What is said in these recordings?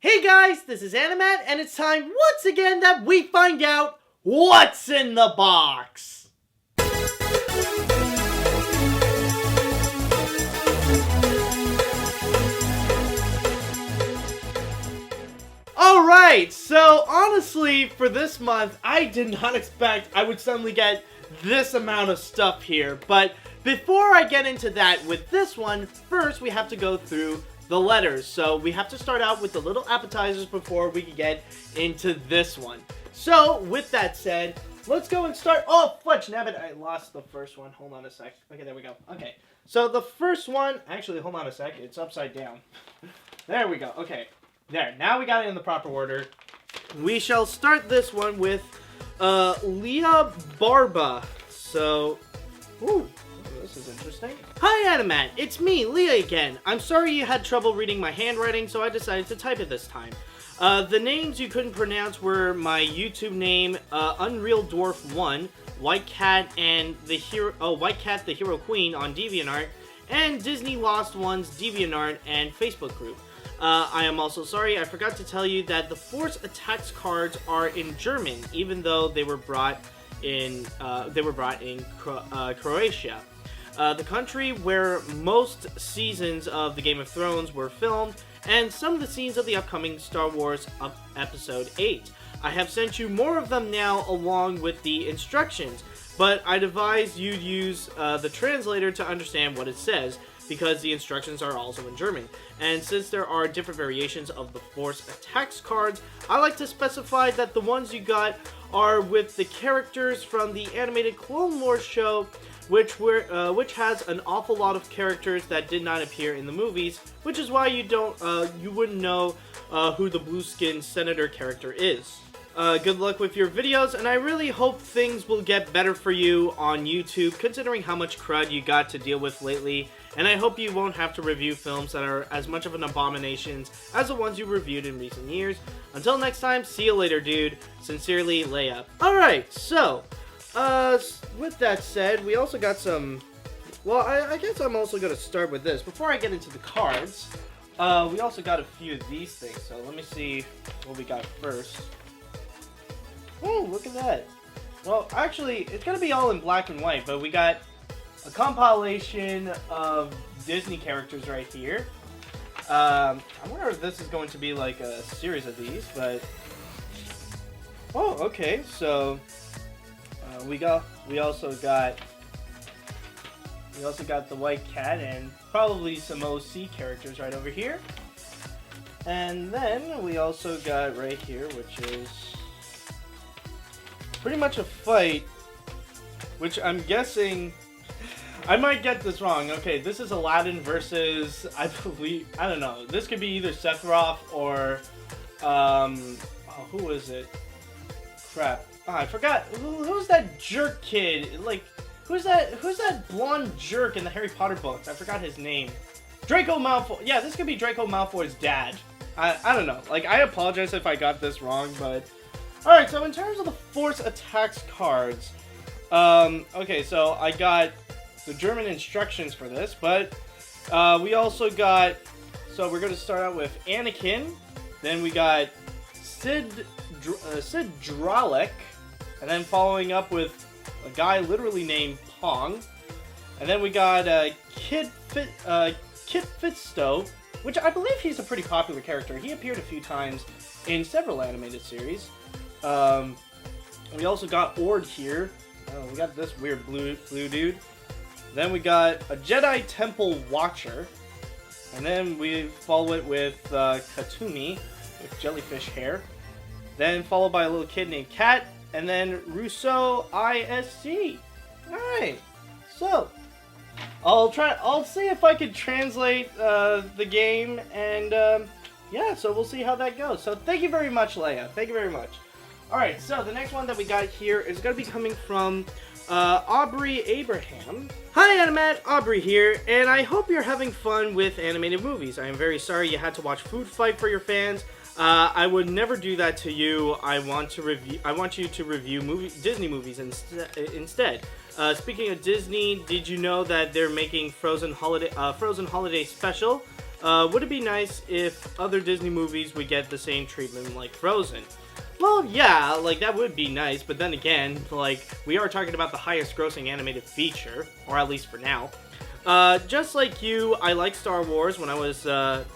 Hey guys, this is Animate, and it's time once again that we find out what's in the box! Alright, so honestly, for this month, I did not expect I would suddenly get this amount of stuff here, but before I get into that with this one, first we have to go through the letters. So we have to start out with the little appetizers before we can get into this one. So with that said, let's go and start. Oh, fudge nabbit, I lost the first one. Hold on a sec. Okay, there we go. Okay, so the first one, actually, hold on a sec. It's upside down. There we go. Okay, there. Now we got it in the proper order. We shall start this one with Leah Barba. So, ooh. This is interesting. Hi, Animat. It's me, Leah again. I'm sorry you had trouble reading my handwriting, so I decided to type it this time. The names you couldn't pronounce were my YouTube name, Unreal Dwarf 1, White Cat and the Hero, White Cat the Hero Queen on DeviantArt, and Disney Lost Ones DeviantArt and Facebook group. I am also sorry I forgot to tell you that the Force Attacks cards are in German, even though they were brought in Croatia. The country where most seasons of the Game of Thrones were filmed, and some of the scenes of the upcoming Star Wars Episode 8. I have sent you more of them now along with the instructions, but I'd advise you use the translator to understand what it says, because the instructions are also in German. And since there are different variations of the Force Attacks cards, I like to specify that the ones you got are with the characters from the animated Clone Wars show, which has an awful lot of characters that did not appear in the movies, which is why you wouldn't know who the blue skin senator character is. Good luck with your videos, and I really hope things will get better for you on YouTube, considering how much crud you got to deal with lately, and I hope you won't have to review films that are as much of an abomination as the ones you reviewed in recent years. Until next time, see you later, dude. Sincerely, Leia. Alright, so, with that said, we also got some, well, I guess I'm also going to start with this. Before I get into the cards, we also got a few of these things, so let me see what we got first. Oh, look at that. Well, actually, it's going to be all in black and white, but we got a compilation of Disney characters right here. I wonder if this is going to be like a series of these, but... Oh, okay, so... we also got the White Cat and probably some OC characters right over here. And then we also got right here, which is pretty much a fight, which I'm guessing, I might get this wrong. Okay, this is Aladdin versus, I don't know, this could be either Sephiroth or, who is it? Crap. Oh, I forgot. Who's that jerk kid? Like, who's that blonde jerk in the Harry Potter books? I forgot his name. Draco Malfoy. Yeah, this could be Draco Malfoy's dad. I don't know. Like, I apologize if I got this wrong, but... Alright, so in terms of the Force Attacks cards, okay, so I got the German instructions for this, but we also got, so we're going to start out with Anakin, then we got Sid Dralek, and then following up with a guy literally named Pong, and then we got Kit Fisto, which I believe he's a pretty popular character. He appeared a few times in several animated series. We also got Ord here. We got this weird blue dude. Then we got a Jedi Temple Watcher. And then we follow it with Katumi with jellyfish hair. Then followed by a little kid named Cat. And then Rousseau ISC. Alright. So, I'll see if I could translate the game. And yeah, so we'll see how that goes. So thank you very much, Leia. Thank you very much. Alright, so the next one that we got here is going to be coming from Aubrey Abraham. Hi Animat, Aubrey here, and I hope you're having fun with animated movies. I am very sorry you had to watch Food Fight for your fans. I would never do that to you. I want you to review Disney movies instead. Speaking of Disney, did you know that they're making Frozen Holiday Special? Would it be nice if other Disney movies would get the same treatment like Frozen? Well, yeah, like, that would be nice, but then again, like, we are talking about the highest grossing animated feature, or at least for now. Just like you, I like Star Wars. When I was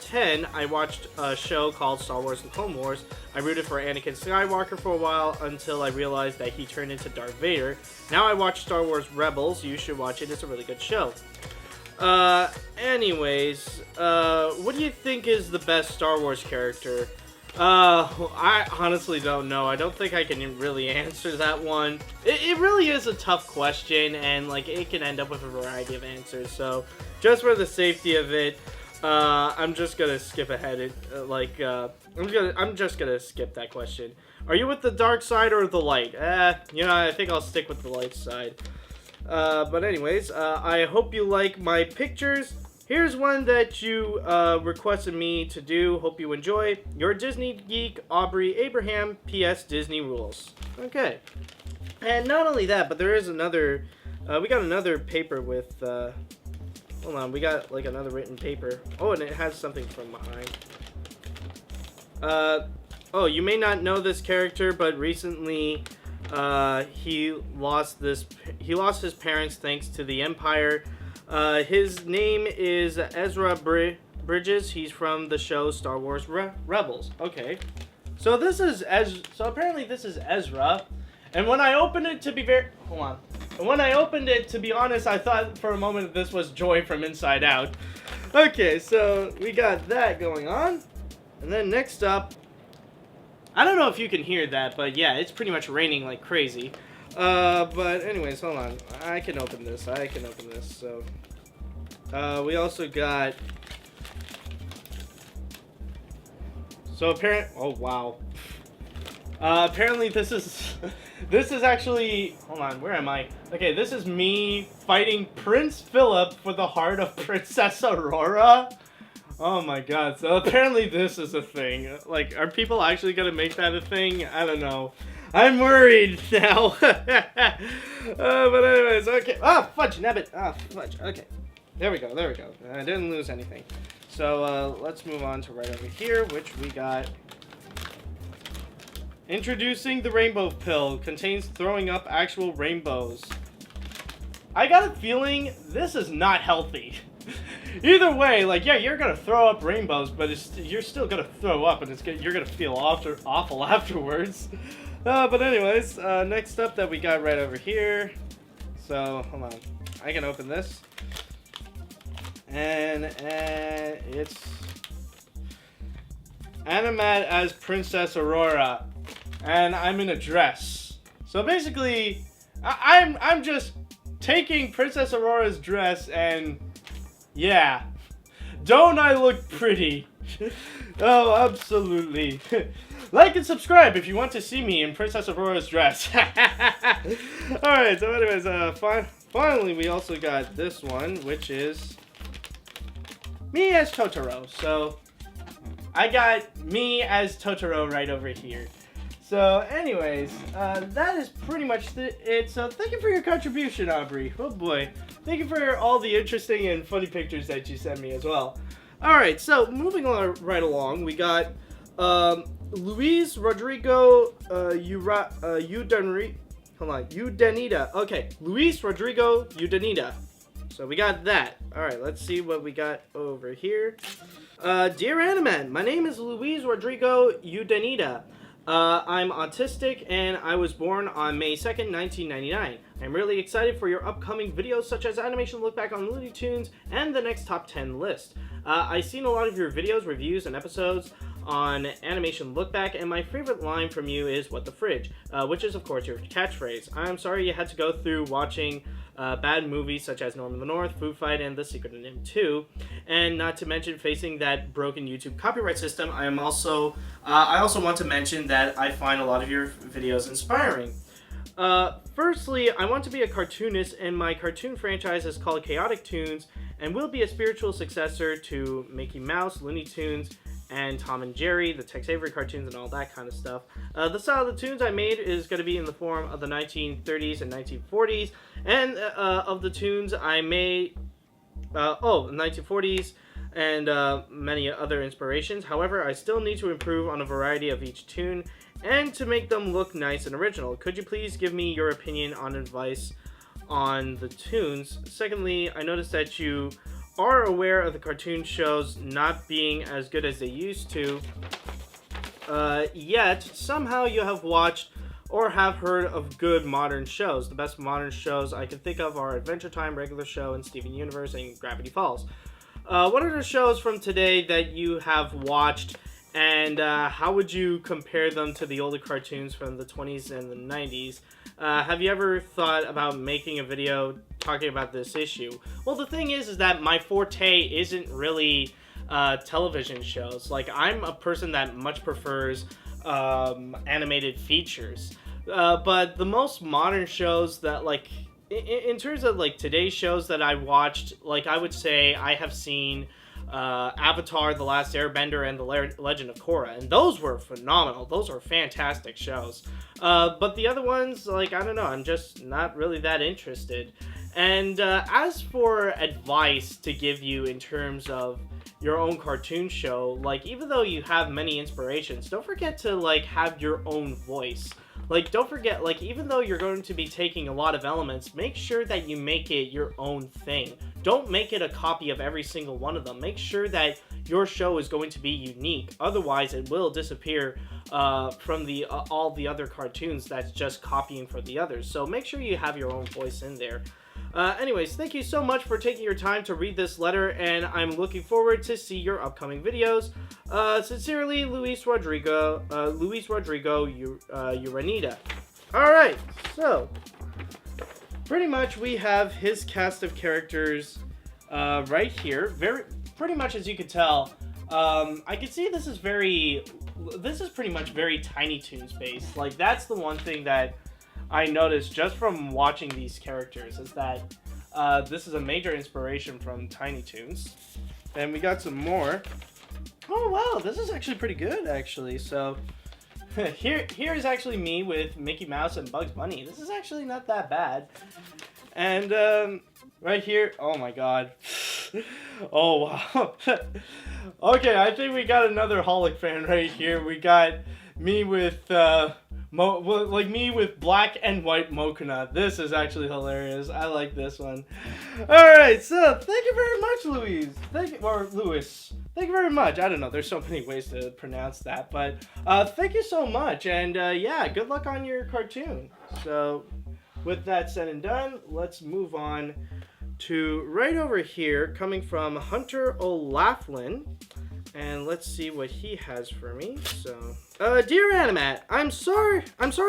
10, I watched a show called Star Wars The Clone Wars. I rooted for Anakin Skywalker for a while until I realized that he turned into Darth Vader. Now I watch Star Wars Rebels. You should watch it. It's a really good show. Anyways, what do you think is the best Star Wars character? I honestly don't know. I don't think I can really answer that one. It really is a tough question, and like it can end up with a variety of answers. So, just for the safety of it, I'm just gonna skip ahead. I'm just gonna skip that question. Are you with the dark side or the light? I think I'll stick with the light side. But anyways, I hope you like my pictures. Here's one that you requested me to do. Hope you enjoy. Your Disney geek, Aubrey Abraham. P.S. Disney rules. Okay. And not only that, but there is another. We got another paper with. Hold on. We got like another written paper. Oh, and it has something from behind. Oh, you may not know this character, but recently, he lost his parents thanks to the Empire. His name is Ezra Bridges. He's from the show Star Wars Rebels. Okay. So apparently this is Ezra. And when I opened it to be honest, I thought for a moment this was Joy from Inside Out. Okay, so we got that going on. And then next up, I don't know if you can hear that, but yeah, it's pretty much raining like crazy. But anyways, hold on. I can open this. So, we also got. So oh wow. Apparently this is actually. Hold on. Where am I? Okay, this is me fighting Prince Philip for the heart of Princess Aurora. Oh my god, so apparently this is a thing. Like, are people actually gonna make that a thing? I don't know. I'm worried now. But anyways, okay. Ah, fudge, nabbit. Ah, fudge. Okay. There we go. I didn't lose anything. So, let's move on to right over here, which we got. Introducing the rainbow pill. Contains throwing up actual rainbows. I got a feeling this is not healthy. Either way, like, yeah, you're gonna throw up rainbows, but you're still gonna throw up, and you're gonna feel awful afterwards. But anyways, next up that we got right over here. So, hold on. I can open this. And it's Animate as Princess Aurora. And I'm in a dress. So basically, I'm just taking Princess Aurora's dress and... yeah. Don't I look pretty? Oh, absolutely. Like and subscribe if you want to see me in Princess Aurora's dress. Alright, so anyways, finally we also got this one, which is me as Totoro. So, I got me as Totoro right over here. So, anyways, that is pretty much it. So, thank you for your contribution, Aubrey. Oh boy. Thank you for all the interesting and funny pictures that you sent me as well. Alright, so moving on right along, we got Louise Rodrigo Udanita. Okay, Luis Rodrigo Udanita. So we got that. Alright, let's see what we got over here. Dear Animan, my name is Luis Rodrigo Udanita. I'm autistic and I was born on May 2nd, 1999. I'm really excited for your upcoming videos such as Animation Look Back on Looney Tunes and the next top 10 list. I've seen a lot of your videos, reviews, and episodes on Animation Look Back, and my favorite line from you is "What the fridge," which is of course your catchphrase. I'm sorry you had to go through watching bad movies such as Norman the North, Food Fight, and The Secret of NIMH 2, and not to mention facing that broken YouTube copyright system. I also want to mention that I find a lot of your videos inspiring. Firstly, I want to be a cartoonist, and my cartoon franchise is called Chaotic Toons, and will be a spiritual successor to Mickey Mouse, Looney Tunes, and Tom and Jerry, the Tex Avery cartoons, and all that kind of stuff. The style of the tunes I made is going to be in the form of the 1930s and 1940s, and of the tunes I made, the 1940s, and many other inspirations. However, I still need to improve on a variety of each toon and to make them look nice and original. Could you please give me your opinion on advice on the toons? Secondly, I noticed that you are aware of the cartoon shows not being as good as they used to, yet somehow you have watched or have heard of good modern shows. The best modern shows I can think of are Adventure Time, Regular Show, and Steven Universe, and Gravity Falls. What are the shows from today that you have watched, and how would you compare them to the older cartoons from the 20s and the 90s? Have you ever thought about making a video talking about this issue? Well, the thing is that my forte isn't really television shows. Like, I'm a person that much prefers animated features. But the most modern shows that, like, in terms of, like, today's shows that I watched, like, I would say I have seen Avatar, The Last Airbender, and The Legend of Korra, and those were phenomenal. Those were fantastic shows. But the other ones, like, I don't know, I'm just not really that interested. And as for advice to give you in terms of your own cartoon show, like, even though you have many inspirations, don't forget to, like, have your own voice. Like, don't forget, like, even though you're going to be taking a lot of elements, make sure that you make it your own thing. Don't make it a copy of every single one of them. Make sure that your show is going to be unique. Otherwise, it will disappear from the all the other cartoons that's just copying for the others. So make sure you have your own voice in there. Anyways, thank you so much for taking your time to read this letter, and I'm looking forward to see your upcoming videos. Sincerely, Luis Rodrigo, Uranita. Alright, so, pretty much we have his cast of characters right here. Pretty much as you can tell, I can see this is pretty much very Tiny Toons based. Like, that's the one thing that I noticed just from watching these characters, is that this is a major inspiration from Tiny Toons. And we got some more. Oh wow, this is actually pretty good, actually. So here is actually me with Mickey Mouse and Bugs Bunny. This is actually not that bad. And right here, oh my god. Oh wow. Okay, I think we got another Holic fan right here. We got me with me with black and white Mokuna. This is actually hilarious. I like this one. Alright, so thank you very much, Louise. Louis. Thank you very much. I don't know, there's so many ways to pronounce that, but thank you so much, and yeah, good luck on your cartoon. So, with that said and done, let's move on to right over here, coming from Hunter O'Laughlin. And let's see what he has for me. So, dear Animat, I'm sorry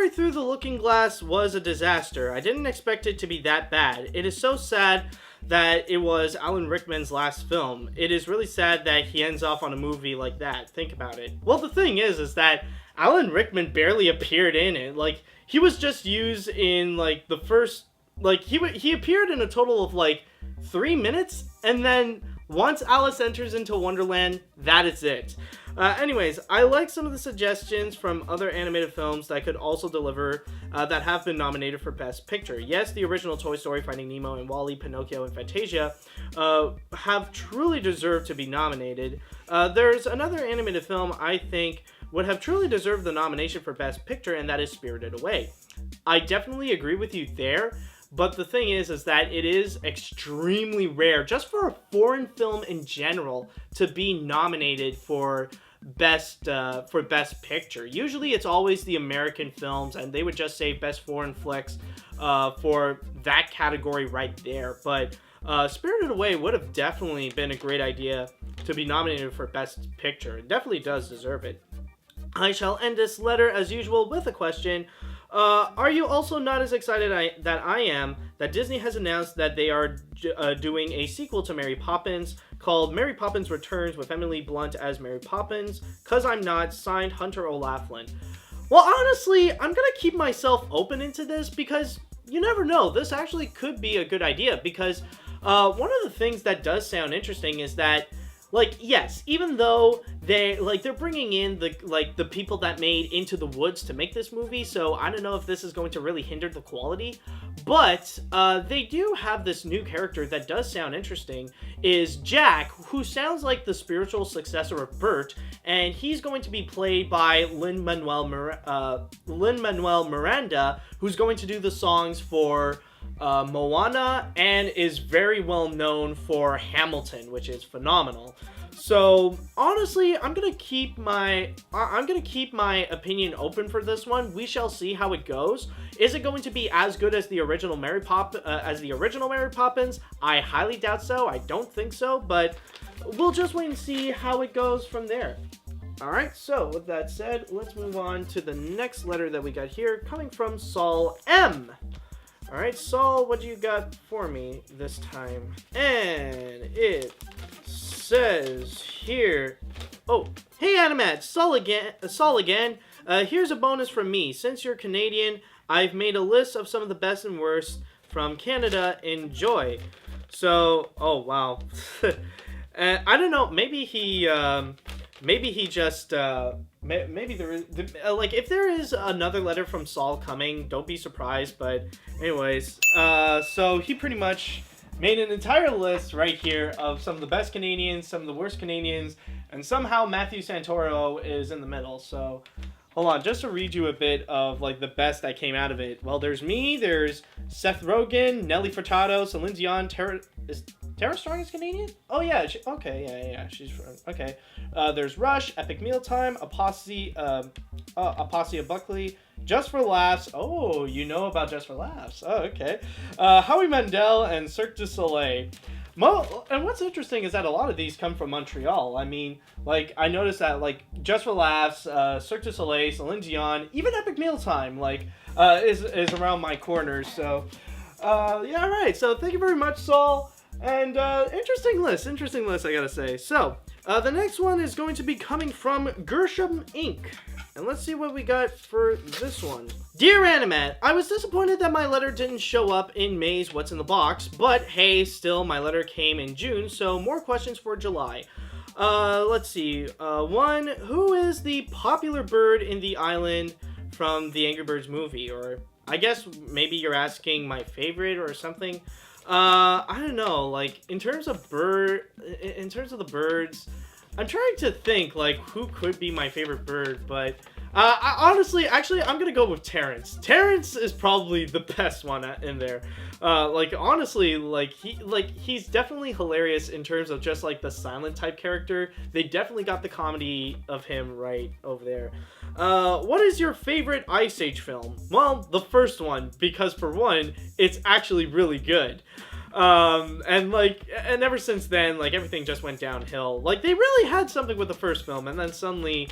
Through the Looking Glass was a disaster. I didn't expect it to be that bad. It is so sad that it was Alan Rickman's last film. It is really sad that he ends off on a movie like that. Think about it. Well, the thing is that Alan Rickman barely appeared in it. Like, he was just used in, like, the first, like, he appeared in a total of, like, 3 minutes, and then once Alice enters into Wonderland, that is it. Anyways, I like some of the suggestions from other animated films that could also deliver, that have been nominated for Best Picture. Yes, the original Toy Story, Finding Nemo, and WALL-E, Pinocchio, and Fantasia have truly deserved to be nominated. There's another animated film I think would have truly deserved the nomination for Best Picture, and that is Spirited Away. I definitely agree with you there. But the thing is that it is extremely rare, just for a foreign film in general, to be nominated for Best Picture. Usually it's always the American films, and they would just say Best Foreign Flicks for that category right there. But Spirited Away would have definitely been a great idea to be nominated for Best Picture. It definitely does deserve it. I shall end this letter, as usual, with a question. Are you also not as excited that I am that Disney has announced that they are doing a sequel to Mary Poppins called Mary Poppins Returns with Emily Blunt as Mary Poppins? 'Cause I'm not. Signed, Hunter O'Laughlin. Well, honestly, I'm gonna keep myself open into this because you never know. This actually could be a good idea because one of the things that does sound interesting is that like, yes, even though they're bringing in the people that made Into the Woods to make this movie, so I don't know if this is going to really hinder the quality, but they do have this new character that does sound interesting, is Jack, who sounds like the spiritual successor of Bert, and he's going to be played by Lin-Manuel Miranda, who's going to do the songs for Moana, and is very well known for Hamilton, which is phenomenal. So honestly, I'm gonna keep my opinion open for this one. We shall see how it goes. Is it going to be as good as the original Mary Poppins? I highly doubt so. I don't think so, but we'll just wait and see how it goes from there. Alright, so with that said, let's move on to the next letter that we got here, coming from Saul M. Alright, Saul, what do you got for me this time? And it says here... Oh, hey Animat, Saul again. Here's a bonus from me. Since you're Canadian, I've made a list of some of the best and worst from Canada. Enjoy. So, oh wow. I don't know, maybe he just, maybe there is, like, if there is another letter from Saul coming, don't be surprised, but anyways, so he pretty much made an entire list right here of some of the best Canadians, some of the worst Canadians, and somehow Matthew Santoro is in the middle, so hold on, just to read you a bit of, like, the best that came out of it. Well, there's me, there's Seth Rogen, Nelly Furtado, Celine Dion, is Tara Strong is Canadian? Oh, yeah, yeah, she's from, okay. There's Rush, Epic Mealtime, Apostasy of Buckley, Just for Laughs. Oh, you know about Just for Laughs. Oh, okay. Howie Mandel, and Cirque du Soleil. And what's interesting is that a lot of these come from Montreal. I mean, like, I noticed that, like, Just for Laughs, Cirque du Soleil, Celine Dion, even Epic Mealtime, like, is around my corner. So, yeah, right. So, thank you very much, Saul. And, interesting list, I gotta say. So, the next one is going to be coming from Gersh Ink. And let's see what we got for this one. Dear Animat, I was disappointed that my letter didn't show up in May's What's in the Box, but hey, still, my letter came in June, so more questions for July. Let's see. One, who is the popular bird in the island from the Angry Birds movie? Or, I guess maybe you're asking my favorite or something. I don't know, like, in terms of the birds, I'm trying to think, like, who could be my favorite bird, but, honestly, I'm gonna go with Terrence. Terrence is probably the best one in there. Like, honestly, he's definitely hilarious in terms of just, like, the silent type character. They definitely got the comedy of him right over there. What is your favorite Ice Age film? Well, the first one, because for one, it's actually really good. And ever since then, like, everything just went downhill. Like, they really had something with the first film, and then suddenly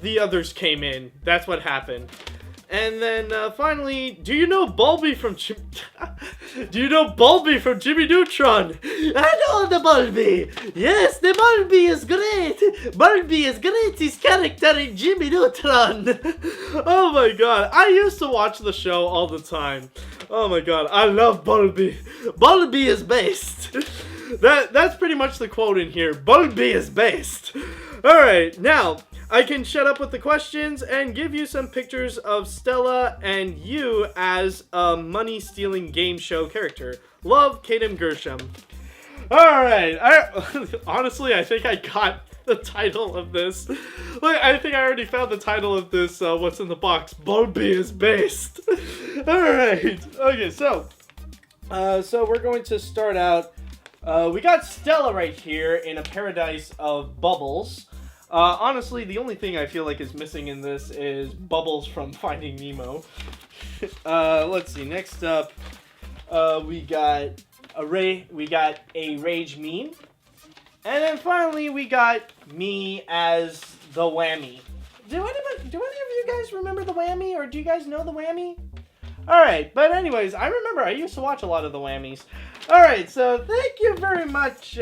the others came in. That's what happened. And then, finally, do you know Bolbi from Jimmy Neutron? I know the Bolbi! Yes, the Bolbi is great! Bolbi is great, his character in Jimmy Neutron! Oh my god, I used to watch the show all the time. Oh my god, I love Bolbi. Bolbi is best. That's pretty much the quote in here. Bolbi is best. Alright, now, I can shut up with the questions and give you some pictures of Stella and you as a money-stealing game show character. Love, Kaden Gershom. Alright, honestly, I think I got the title of this. Like, I think I already found the title of this, What's in the Box. Bolbi is based. Alright, okay, so we're going to start out. We got Stella right here in a paradise of bubbles. Honestly, the only thing I feel like is missing in this is Bubbles from Finding Nemo. Let's see. Next up, we got a rage meme, and then finally we got me as the whammy. Do any of you guys remember the whammy, or do you guys know the whammy? All right, but anyways, I remember I used to watch a lot of the whammies. All right, so thank you very much,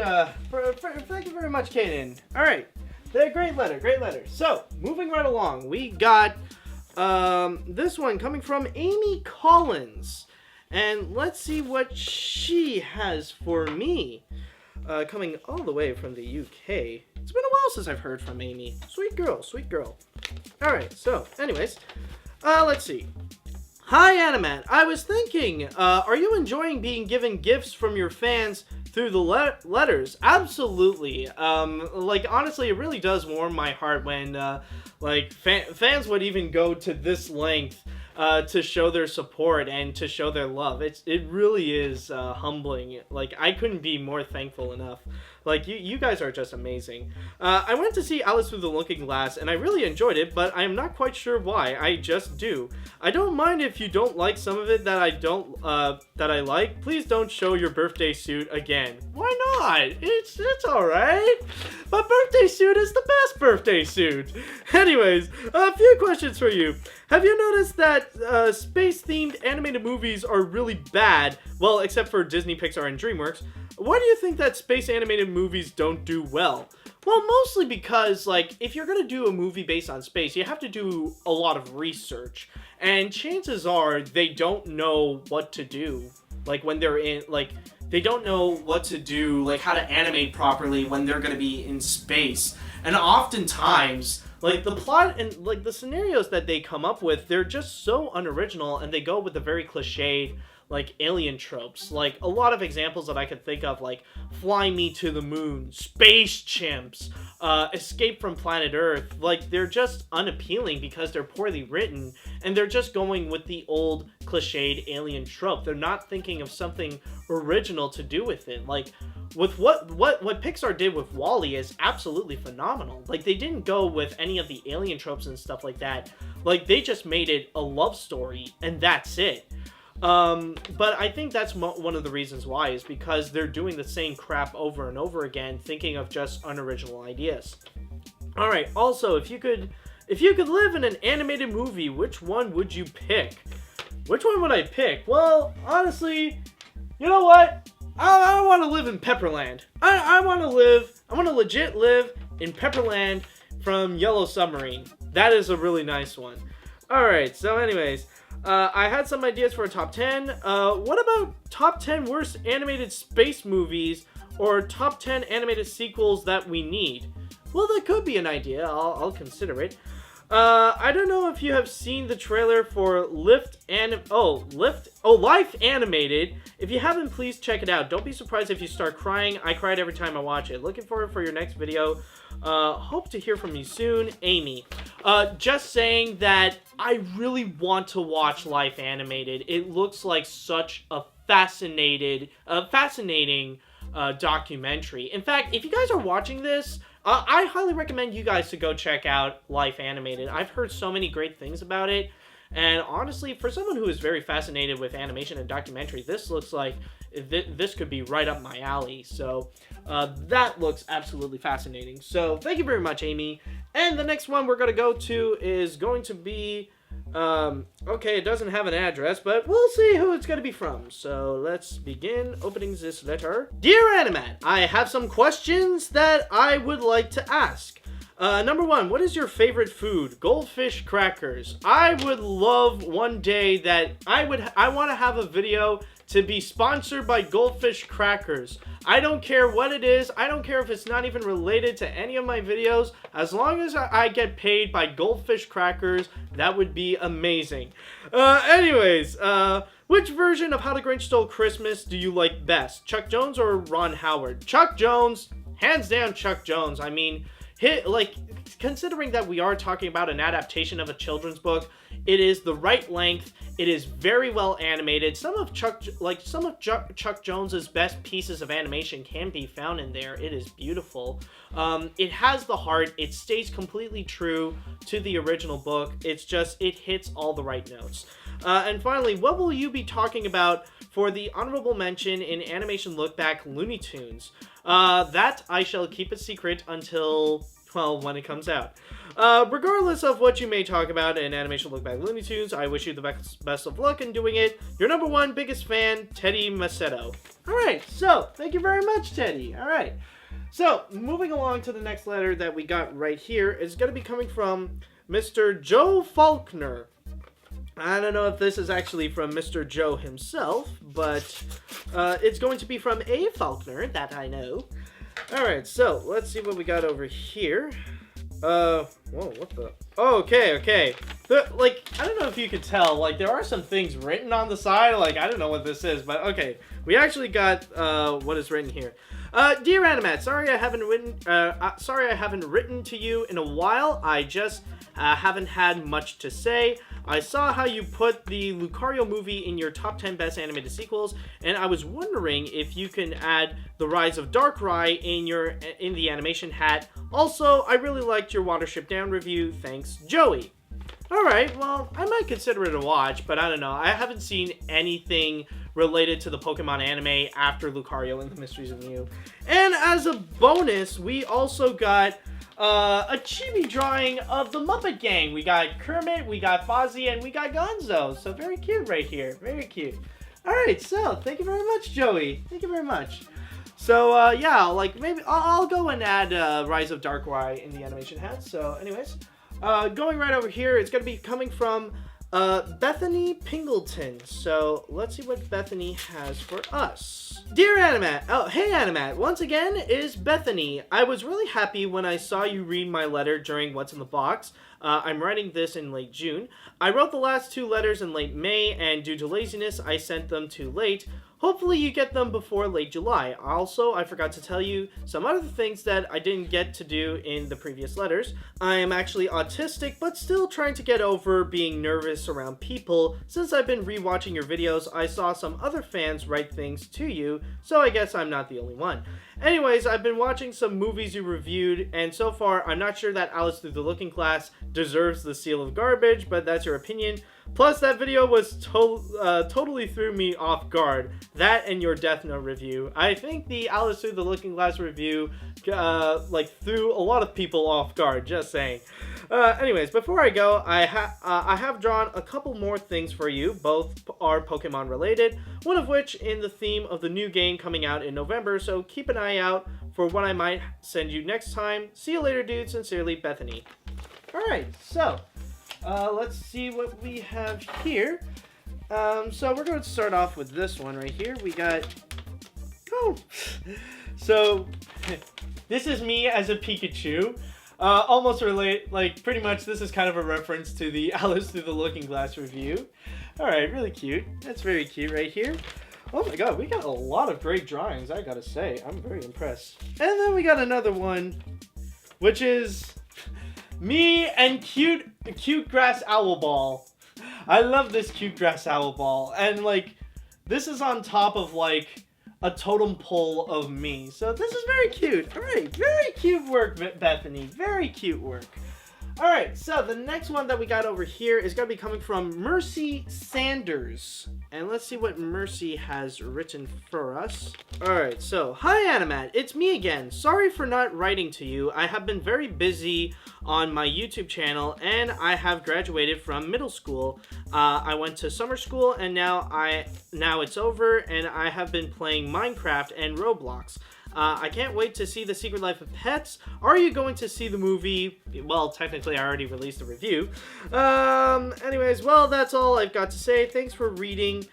thank you very much, Kaden. All right. Great letter. So, moving right along, we got this one coming from Amy Collins. And let's see what she has for me. coming all the way from the UK. It's been a while since I've heard from Amy. Sweet girl, sweet girl. Alright, so, anyways, let's see. Hi, Animat. I was thinking, are you enjoying being given gifts from your fans through the letters? Absolutely. Like, honestly, it really does warm my heart when, fans would even go to this length to show their support and to show their love. It really is humbling. Like, I couldn't be more thankful enough. Like, you guys are just amazing. I went to see Alice Through the Looking Glass, and I really enjoyed it, but I am not quite sure why. I just do. I don't mind if you don't like some of it that I like. Please don't show your birthday suit again. Why not? It's alright. My birthday suit is the best birthday suit. Anyways, a few questions for you. Have you noticed that space-themed animated movies are really bad? Well, except for Disney, Pixar, and DreamWorks. Why do you think that space animated movies don't do well? Well, mostly because, like, if you're gonna do a movie based on space, you have to do a lot of research. And chances are they don't know what to do. Like, when they're in, like, they don't know what to do, like, how to animate properly when they're gonna be in space. And oftentimes, like, the plot and, like, the scenarios that they come up with, they're just so unoriginal, and they go with the very cliched, like, alien tropes. Like, a lot of examples that I could think of, like, Fly Me to the Moon, Space Chimps, Escape from Planet Earth. Like, they're just unappealing because they're poorly written, and they're just going with the old cliched alien trope. They're not thinking of something original to do with it. Like, with what Pixar did with WALL-E is absolutely phenomenal. Like, they didn't go with any of the alien tropes and stuff like that. Like, they just made it a love story, and that's it. But I think that's one of the reasons why, is because they're doing the same crap over and over again, thinking of just unoriginal ideas. Alright, also, if you could live in an animated movie, which one would you pick? Which one would I pick? Well, honestly, you know what? I want to live in Pepperland. I want to legit live in Pepperland from Yellow Submarine. That is a really nice one. Alright, so anyways, I had some ideas for a top 10. What about top 10 worst animated space movies, or top 10 animated sequels that we need? Well, that could be an idea. I'll consider it. I don't know if you have seen the trailer for Life Animated. If you haven't, please check it out. Don't be surprised if you start crying. I cried every time I watch it. Looking forward for your next video. Hope to hear from you soon, Amy. Just saying that I really want to watch Life Animated. It looks like such a fascinating documentary. In fact, if you guys are watching this, I highly recommend you guys to go check out Life Animated. I've heard so many great things about it, and honestly, for someone who is very fascinated with animation and documentary, this looks like this could be right up my alley. So that looks absolutely fascinating. So thank you very much, Amy. And the next one we're going to go to is going to be, okay, it doesn't have an address, but we'll see who it's going to be from. So let's begin opening this letter. Dear Animat, I have some questions that I would like to ask. Number one, what is your favorite food? Goldfish crackers. I would love one day that I want to have a video to be sponsored by Goldfish crackers. I don't care what it is. I don't care if it's not even related to any of my videos. As long as I get paid by Goldfish crackers, that would be amazing. Anyways, which version of How the Grinch Stole Christmas do you like best? Chuck Jones or Ron Howard? Chuck Jones. Hands down, Chuck Jones. I mean, considering that we are talking about an adaptation of a children's book, it is the right length. It is very well animated. Some of Chuck Jones's best pieces of animation can be found in there. It is beautiful. It has the heart. It stays completely true to the original book. It's just, it hits all the right notes. And finally, what will you be talking about for the honorable mention in Animation Look Back Looney Tunes? That I shall keep a secret until, well, when it comes out. Regardless of what you may talk about in Animation Look Back Looney Tunes, I wish you the best of luck in doing it. Your number one biggest fan, Teddy Macedo. Alright, so, thank you very much, Teddy. Alright, so, moving along to the next letter that we got right here is going to be coming from Mr. Joe Faulkner. I don't know if this is actually from Mr. Joe himself, but it's going to be from a Faulkner, that I know. Alright, so let's see what we got over here. Whoa, what the? Oh, okay. Like, I don't know if you could tell, like, there are some things written on the side, like, I don't know what this is, but okay. We actually got, what is written here. Dear Animate, sorry I haven't written to you in a while. I just haven't had much to say. I saw how you put the Lucario movie in your top 10 best animated sequels, and I was wondering if you can add The Rise of Darkrai in the animation hat. Also, I really liked your Watership Down review. Thanks, Joey. Alright, well, I might consider it a watch, but I don't know. I haven't seen anything related to the Pokemon anime after Lucario and the Mysteries of Mew. And as a bonus, we also got a chibi drawing of the Muppet Gang. We got Kermit, we got Fozzie, and we got Gonzo. So very cute right here. Very cute. Alright, so thank you very much, Joey. Thank you very much. So, yeah, like, maybe I'll go and add Rise of Darkrai in the animation hat. So, anyways, going right over here, it's going to be coming from Bethenny Pingleton. So, let's see what Bethenny has for us. Dear Animate, oh, hey Animate, once again is Bethenny. I was really happy when I saw you read my letter during What's in the Box. I'm writing this in late June. I wrote the last 2 letters in late May, and due to laziness, I sent them too late. Hopefully you get them before late July. Also, I forgot to tell you some other things that I didn't get to do in the previous letters. I am actually autistic, but still trying to get over being nervous around people. Since I've been rewatching your videos, I saw some other fans write things to you, so I guess I'm not the only one. Anyways, I've been watching some movies you reviewed, and so far, I'm not sure that Alice Through the Looking Glass deserves the seal of garbage, but that's your opinion. Plus, that video was totally threw me off guard. That and your Death Note review. I think the Alice Through the Looking Glass review, threw a lot of people off guard, just saying. Anyways, before I go, I have drawn a couple more things for you. Both are Pokemon related, one of which in the theme of the new game coming out in November, so keep an eye out for what I might send you next time. See you later, dude. Sincerely, Bethenny. Alright, so let's see what we have here. So we're going to start off with this one right here. We got... Oh! So, this is me as a Pikachu. Almost pretty much this is kind of a reference to the Alice Through the Looking Glass review. Alright, really cute. That's very cute right here. Oh my god, we got a lot of great drawings, I gotta say. I'm very impressed. And then we got another one, which is me and cute grass owl ball. I love this cute grass owl ball. And like, this is on top of like a totem pole of me. So this is very cute. Alright, very cute work, Bethenny. Very cute work. Alright, so the next one that we got over here is going to be coming from Mercy Sanders. And let's see what Mercy has written for us. Alright, so, hi Animate, it's me again. Sorry for not writing to you. I have been very busy on my YouTube channel, and I have graduated from middle school. I went to summer school, and now it's over, and I have been playing Minecraft and Roblox. I can't wait to see The Secret Life of Pets. Are you going to see the movie? Well, technically, I already released a review. Anyways, well, that's all I've got to say. Thanks for reading.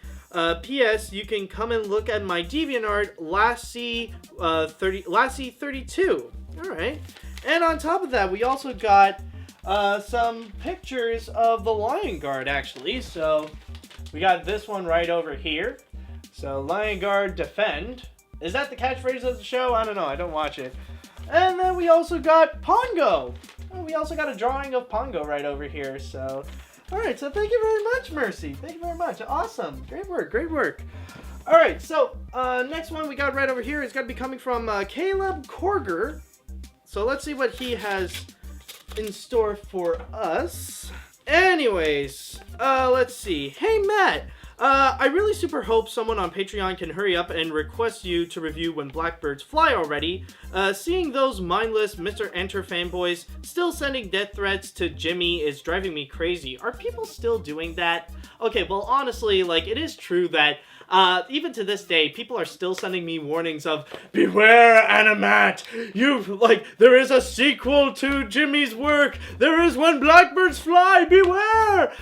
P.S. You can come and look at my DeviantArt, Lassie32. Alright. And on top of that, we also got some pictures of the Lion Guard, actually. So, we got this one right over here. So, Lion Guard, defend. Is that the catchphrase of the show? I don't know. I don't watch it. And then we also got Pongo. Oh, we also got a drawing of Pongo right over here. So, alright. So, thank you very much, Mercy. Thank you very much. Awesome. Great work. Great work. Alright. So, next one we got right over here is going to be coming from Caleb Korger. So, let's see what he has in store for us. Anyways, let's see. Hey, Matt. I really super hope someone on Patreon can hurry up and request you to review When Blackbirds Fly already. Seeing those mindless Mr. Enter fanboys still sending death threats to Jimmy is driving me crazy. Are people still doing that? Okay, well, honestly, like, it is true that even to this day, people are still sending me warnings of, beware, Animate! There is a sequel to Jimmy's work! There is When Blackbirds Fly! Beware!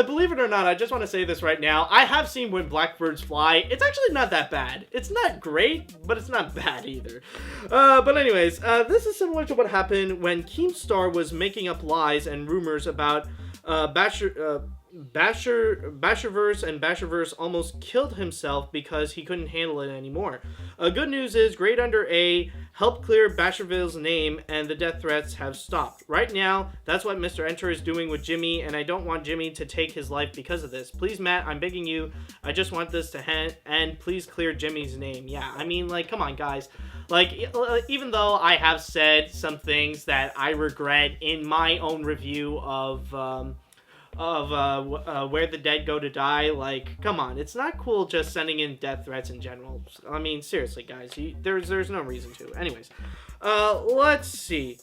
Believe it or not, I just want to say this right now, I have seen When Blackbirds Fly. It's actually not that bad. It's not great, but it's not bad either. But anyways, this is similar to what happened when Keemstar was making up lies and rumors about, Basherverse, and Basherverse almost killed himself because he couldn't handle it anymore. Good news is, Grade Under A helped clear Basherville's name, and the death threats have stopped. Right now, that's what Mr. Enter is doing with Jimmy, and I don't want Jimmy to take his life because of this. Please, Matt, I'm begging you, I just want this to end. Please clear Jimmy's name. Yeah, I mean, like, come on, guys. Like, even though I have said some things that I regret in my own review of Where the Dead Go to Die, like, come on, it's not cool just sending in death threats in general. I mean, seriously, guys, there's no reason to. Anyways, let's see.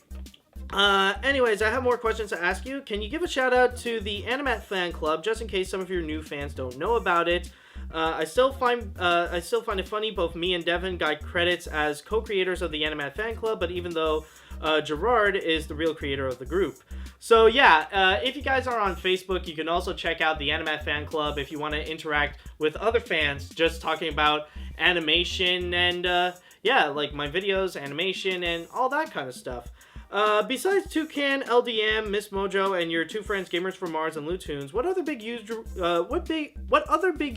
Anyways, I have more questions to ask you. Can you give a shout out to the Animate Fan Club, just in case some of your new fans don't know about it? I still find it funny, both me and Devin got credits as co-creators of the Animate Fan Club, but even though Gerard is the real creator of the group. So yeah, if you guys are on Facebook, you can also check out the Animate Fan Club if you want to interact with other fans, just talking about animation and, yeah, like my videos, animation, and all that kind of stuff. Besides Toucan, LDM, Miss Mojo, and your two friends Gamers from Mars and Lutoons, what other big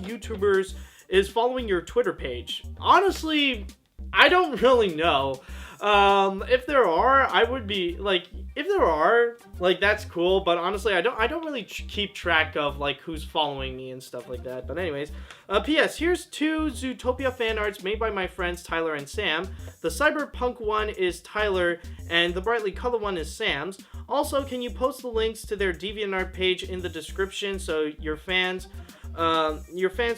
YouTubers is following your Twitter page? Honestly, I don't really know. If there are, I would be, like, if there are, like, that's cool, but honestly, I don't really keep track of, like, who's following me and stuff like that. But anyways, P.S. Here's 2 Zootopia fan arts made by my friends Tyler and Sam. The cyberpunk one is Tyler, and the brightly colored one is Sam's. Also, can you post the links to their DeviantArt page in the description so your fans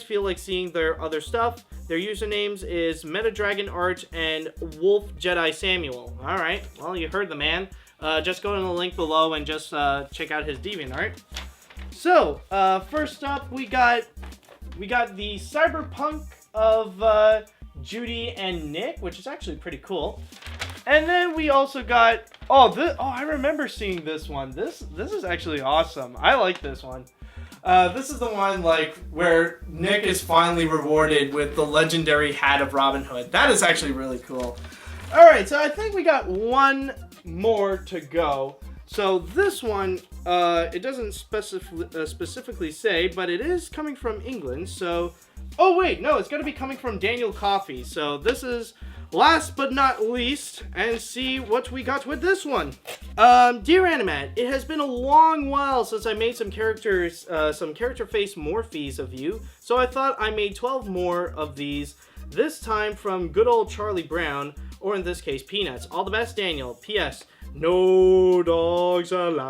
feel like seeing their other stuff? Their usernames is MetaDragon Art and Wolf Jedi Samuel. Alright, well, you heard the man. Just go to the link below and just check out his DeviantArt. So, first up, we got the Cyberpunk of Judy and Nick, which is actually pretty cool. And then we also got, I remember seeing this one. This is actually awesome. I like this one. This is the one, like, where Nick is finally rewarded with the legendary hat of Robin Hood. That is actually really cool. Alright, so I think we got one more to go. So this one, it doesn't specifically say, but it is coming from England, so... Oh, wait, no, it's going to be coming from Daniel Coffey. So this is last but not least, and see what we got with this one. Dear Animate, it has been a long while since I made some character face morphes of you, so I thought I made 12 more of these, this time from good old Charlie Brown, or in this case, Peanuts. All the best, Daniel. P.S. No dogs allowed.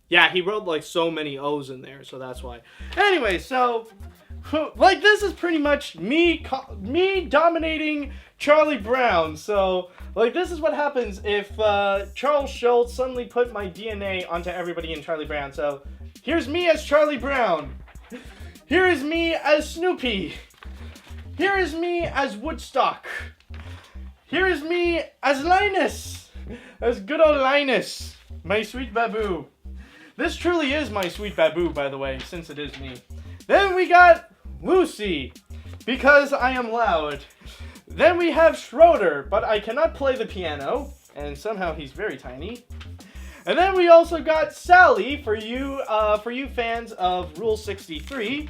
Yeah, he wrote like so many O's in there, so that's why. Anyway, so... like, this is pretty much me dominating Charlie Brown. So, like, this is what happens if Charles Schultz suddenly put my DNA onto everybody in Charlie Brown. So, here's me as Charlie Brown. Here is me as Snoopy. Here is me as Woodstock. Here is me as Linus. As good old Linus. My sweet baboo. This truly is my sweet baboo, by the way, since it is me. Then we got Lucy, because I am loud. Then we have Schroeder, but I cannot play the piano, and somehow he's very tiny. And then we also got Sally, for you fans of Rule 63.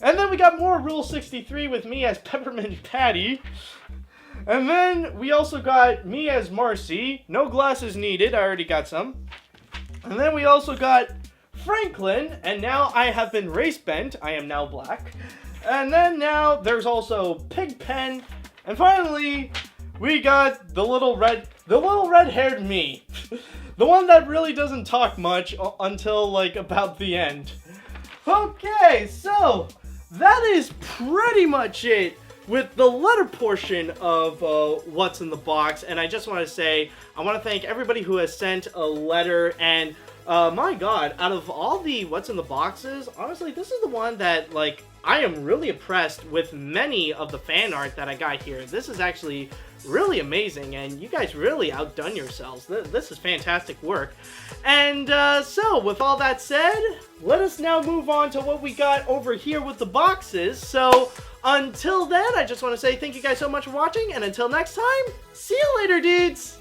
And then we got more Rule 63 with me as Peppermint Patty. And then we also got me as Marcy. No glasses needed, I already got some. And then we also got Franklin, and now I have been race bent. I am now black. And then now there's also Pigpen, and finally we got the little red-haired me. The one that really doesn't talk much until, like, about the end. Okay, so that is pretty much it with the letter portion of What's in the Box. And I just want to say, I want to thank everybody who has sent a letter. And, my God, out of all the What's in the Boxes, honestly, this is the one that, like, I am really impressed with many of the fan art that I got here. This is actually really amazing, and you guys really outdone yourselves. This is fantastic work. And so, with all that said, let us now move on to what we got over here with the boxes. So, until then, I just want to say thank you guys so much for watching, and until next time, see you later, dudes!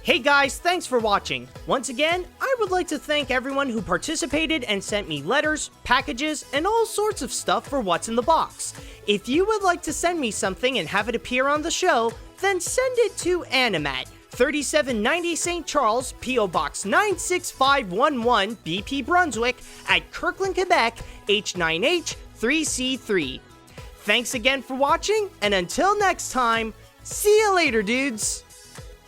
Hey guys, thanks for watching. Once again, I would like to thank everyone who participated and sent me letters, packages, and all sorts of stuff for What's in the Box. If you would like to send me something and have it appear on the show, then send it to Animate, 3790 St. Charles, P.O. Box 96511, BP Brunswick, at Kirkland, Quebec, H9H3C3. Thanks again for watching, and until next time, see you later, dudes!